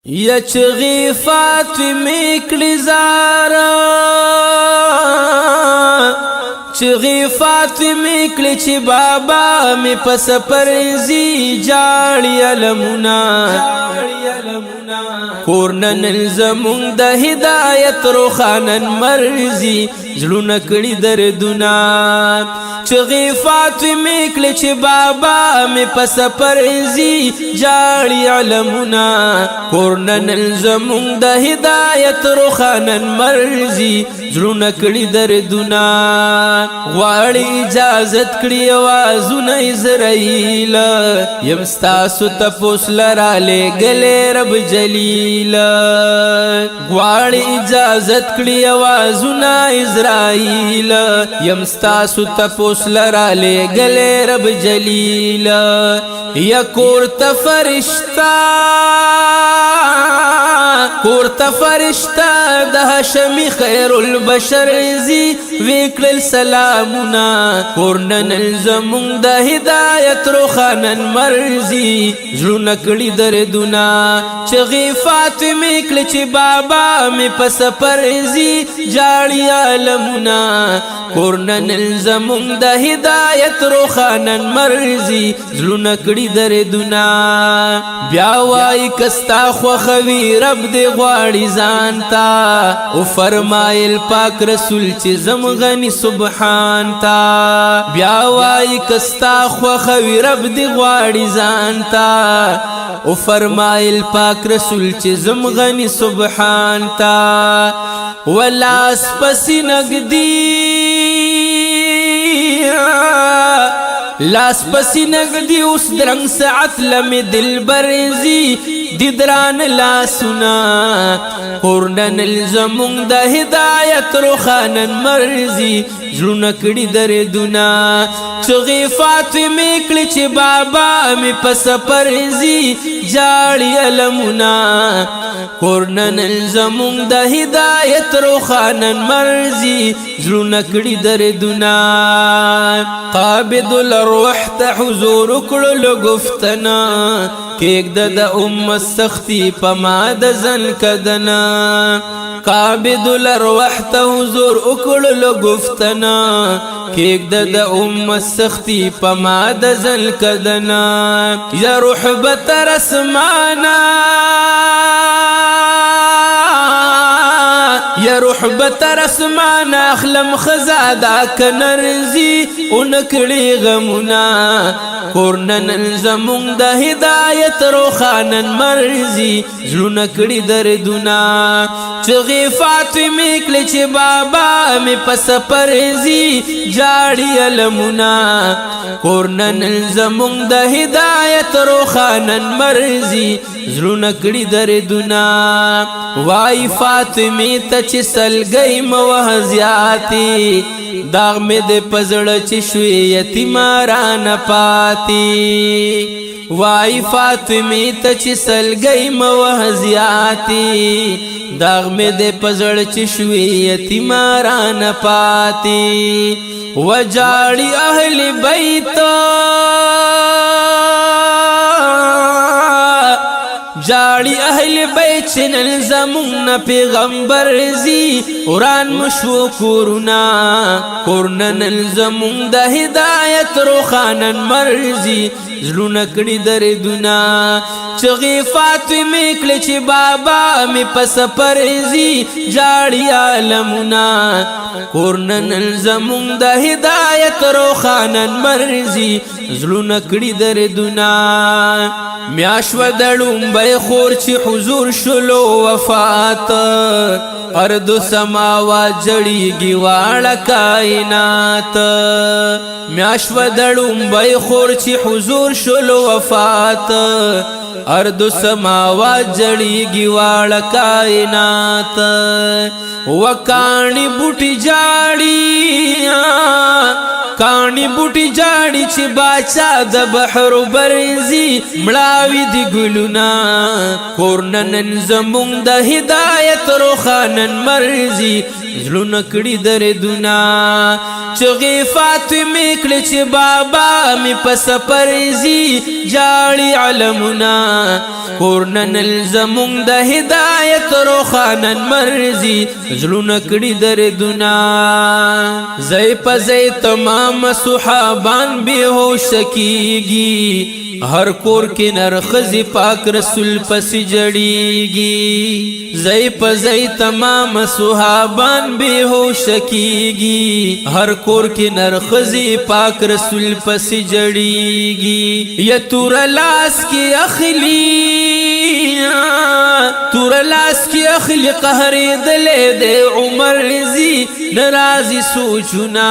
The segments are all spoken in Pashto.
یا چغی فاطمه کلی زارا چغی فاطمه کلی چی بابا می پس پرزی جاڑی علمونا کورنن الزمون دا ہدایت روخانن مرزی زلون کڑی دردونا چغی فاطمه کلی چی بابا می پس پرزی جاڑی علمونا کورنن الزمون دا ہدایت روخانن مرزی زلون کڑی دردونا غواړي اجازت کړی आवाजونه اسرائیل یمستاسو تپوس لراله گله رب جلیل غواړي اجازت کړی आवाजونه اسرائیل یمستاسو تپوس لراله گله رب جلیل یا کورت فرشتہ د هاشمی خیر البشر زی وکړل سلامنا کورنن الزمون د هدایت روخانن مرزی زړه کړي دردونا چغی فاطمه کله چې بابا می پس پرزی جاړی عالمنا کورنن الزمون د هدایت روخانن مرزی زړه کړي دردونا بیا وای کستا خو خوی رب دې غواړي ځانتا او فرمایل پاک رسول چې زم غنی سبحان تا بیا وای کستا خو خوی رب دې غواړي ځانتا او فرمایل پاک رسول چې زم غنی سبحان تا ولاس پسی نگدی لاس پسی نگدی اس درنگ ساعت لمی دل برزی دیدران لاسونا کورنن الزمون دا ہدایت روخانن مرزی زلون کڑی دردونا چغی فاطمه کلی چی بابا می پس پرزی جاڑی علمونا کورنن الزمون دا ہدایت روخانن مرزی زلون کڑی دردونا قابض الارواح تا حضور کڑل گفتنا کیک دا ام سختی پما د زن کدنا قابض الارواح ته حضور وکړلو گفتنا کیک د ام سختی پما د زن کدنا یا روح بتر اسمانا یا روح بتر اسمانا اخلم خزادا کنرزی اونکڑی غمونا کورنن الزمون دا ہدایت روخانن مرزی زلون کڑی دردونا چغی فاطمه کلی چی بابا می پس پرزی جاڑی علمونا کورنن الزمون دا ہدایت روخانن مرزی زلون کڑی دردونا وائی فاطمه تا چی سلگئی موحزیاتی داغ میں دے پزڑ چی شوی یتیماران پاتی وائی فاطمی تا چی سلگئی موحزیاتی داغ میں دے پزڑ چی شوی یتیماران پاتی وجاڑی اہل بیتا جاڑی اہل بیت چنن زمون پیغمبر زی قرآن مشو کورنا کورنن الزمون دا ہدایت روخانن مرزی زلون کڑی دردونا چغی فاطمه کلی چی بابا می پس پرزی جاڑی عالمونا کورنن الزمون دا ہدایت روخانن مرزی زلون کڑی دردونا میاشو دڑون بے خور چی حضور شلو وفات ارد سماوات جڑی گیواڑا کائنات میاشو دڑون بے خور چی حضور شلو وفات ارد سماوات جڑی گیواڑا کائنات وکانی بوٹی جاڑی کانی بوٹی جاڑی چی باچا د بحر برزی ملاوی دی گلونا کورنن زمون د ہدایت روخانن مرزی زلون کڑی دردونا چغی فاطمه کړي چې بابا می په سفر زی جاړي علمنا کورنن زمون د هدایت روخانن مرزي زړونه کړي دردونه زئی په زئی تمام صحابان بهوش کیږي ہر کور کے نرخزی پاک رسول پس جڑیگی زئی پزئی تمام صحابان بے ہوش کیگی ہر کور کے نرخزی پاک رسول پس جڑیگی یا تور لاس کی اخلی تور لاس کی اخلی قہری دلے دے عمر رزی نرازی سوچنا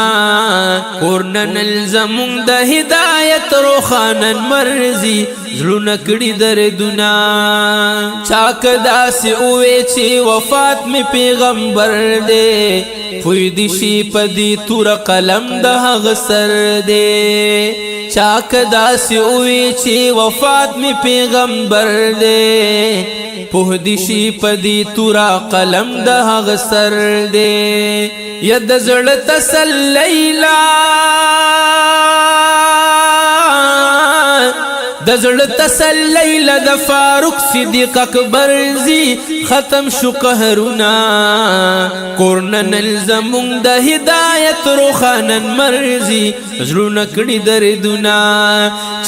کورنن الزمون دا ہدایت روخانن مرزی زلونا کڑی دردنا چاک داسی اوے چی وفات میں پیغمبر دے پویدی شی پدی تور قلم دا غسر دے چاک داسی اوے چی وفات میں پیغمبر دے پویدی شی پدی تورا قلم دا غسر دے ید زڑ تسلیلا دزړ تسلیل د فاروق صدیق اکبر زی ختم شو قهرنا کورنن الزمون د هدایت روخانن مرزي زړونه کړي دردونه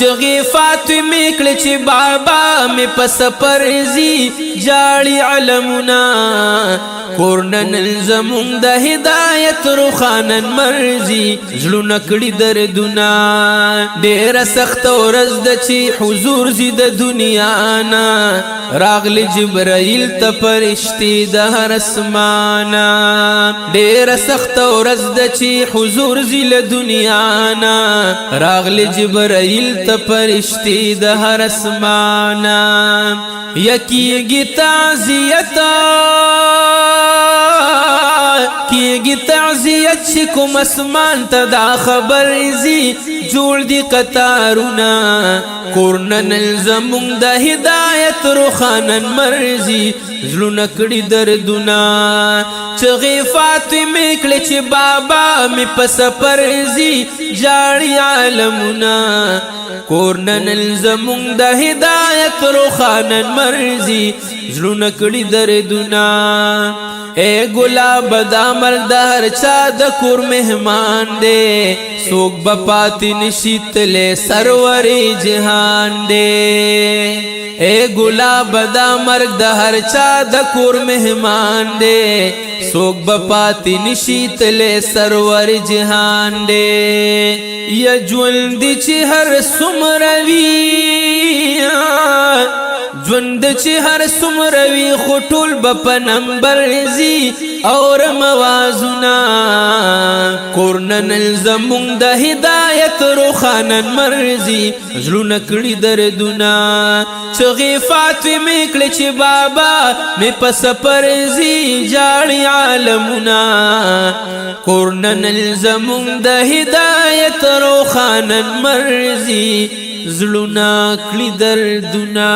چغی فاطمه کړي چې بابا می په سفر زی جاړي علمنا کورنن الزمون د هدایت روخانن مرزي زړونه کړي دردونه ډېر سخت ورځ د چی حضور زی د دنیا نا راغلی جبرائیل ته فرشتي د هر اسمانا ډېر سخت ورځ د چی حضور زی له دنیا نا راغلی جبرائیل ته فرشتي د هر اسمانا یکیږي تعزیت کیږي تعزیت چې کوم اسمان ته دا خبر زی جوړ دی قطارونه کورنن زمون د هدایت روخانن مرزي زلونه کړي دردونه چغی فاطمه کړي چې بابا می په سفر زی جاړي عالمونه کورنن زمون د هدایت روخانن مرزي زلونه کړي دردونه اے گلاب دا مردار چا د کور مہمان دے سوک بپاتی نشیت لے سرور جہان دے اے گلاب دا مرگ دا ہر چا د کور مہمان دے سوک بپاتی نشیت لے سرور جہان دے یا جوند چی ہر سمروی ژوند چې هر څومره وي خو ټول به په نمبر ځي اور موازونه کورنن زمونږ د هدایت روخانن مرزي زړونه کړي دردونه چغې فاطمې کړې چې بابا مې په سفر ځي جاړي عالمونه کورنن زمونږ د هدایت روخانن مرزي زړونه کړي دردونه